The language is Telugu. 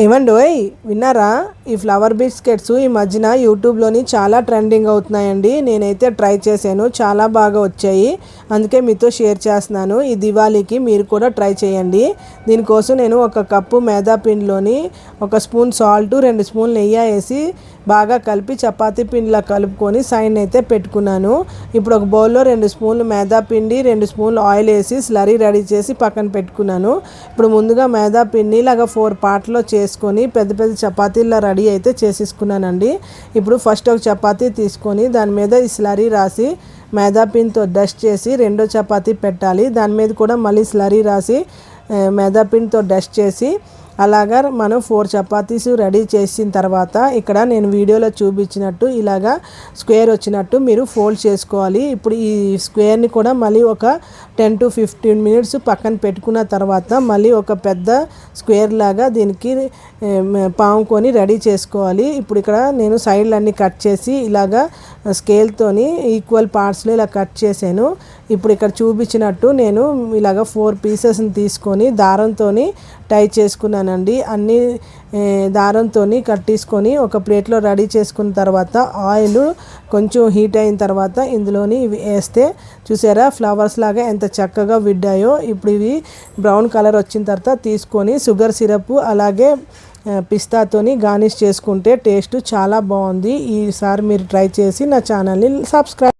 ఏమండోయ్ విన్నారా? ఈ ఫ్లవర్ బిస్కెట్స్ ఈ మధ్యన యూట్యూబ్లోని చాలా ట్రెండింగ్ అవుతున్నాయండి. నేనైతే ట్రై చేశాను, చాలా బాగా వచ్చాయి. అందుకే మీతో షేర్ చేస్తున్నాను. ఈ దివాళీకి మీరు కూడా ట్రై చేయండి. దీనికోసం నేను ఒక కప్పు మైదా పిండిలోని 1 స్పూన్ సాల్ట్, 2 స్పూన్లు నెయ్యి వేసి బాగా కలిపి చపాతీ పిండిలా కలుపుకొని సైడ్ అయితే పెట్టుకున్నాను. ఇప్పుడు ఒక బౌల్లో 2 స్పూన్లు మైదా పిండి, 2 స్పూన్లు ఆయిల్ వేసి స్లరీ రెడీ చేసి పక్కన పెట్టుకున్నాను. ఇప్పుడు ముందుగా మైదా పిండి ఇలాగా 4 పార్ట్లో చేసుకొని పెద్ద పెద్ద చపాతీలా రెడీ అయితే చేసేసుకున్నానండి. ఇప్పుడు ఫస్ట్ ఒక చపాతీ తీసుకొని దాని మీద ఈ స్లరీ రాసి మైదా పిండితో డస్ట్ చేసి రెండో చపాతీ పెట్టాలి. దాని మీద కూడా మళ్ళీ స్లరీ రాసి మైదా పిండితో డస్ట్ చేసి అలాగా మనం 4 చపాతీస్ రెడీ చేసిన తర్వాత ఇక్కడ నేను వీడియోలో చూపించినట్టు ఇలాగా స్క్వేర్ వచ్చినట్టు మీరు ఫోల్డ్ చేసుకోవాలి. ఇప్పుడు ఈ స్క్వేర్ని కూడా మళ్ళీ ఒక 10 to 15 మినిట్స్ పక్కన పెట్టుకున్న తర్వాత మళ్ళీ ఒక పెద్ద స్క్వేర్ లాగా దీనికి పాముకొని రెడీ చేసుకోవాలి. ఇప్పుడు ఇక్కడ నేను సైడ్లన్నీ కట్ చేసి ఇలాగా స్కేల్తోని ఈక్వల్ పార్ట్స్లో ఇలా కట్ చేశాను. ఇప్పుడు ఇక్కడ చూపించినట్టు నేను ఇలాగ 4 పీసెస్ని తీసుకొని దారంతో టై చేసుకున్నానండి. అన్ని దారంతో కట్టేసుకొని ఒక ప్లేట్లో రెడీ చేసుకున్న తర్వాత ఆయిల్ కొంచెం హీట్ అయిన తర్వాత ఇందులోని ఇవి వేస్తే చూసారా ఫ్లవర్స్ లాగా ఎంత చక్కగా విడ్డాయో. ఇప్పుడు ఇవి బ్రౌన్ కలర్ వచ్చిన తర్వాత తీసుకొని షుగర్ సిరప్ అలాగే పిస్తాతోని గార్నిష్ చేసుకుంటే టేస్ట్ చాలా బాగుంది. ఈసారి మీరు ట్రై చేసి నా ఛానల్ని సబ్స్క్రైబ్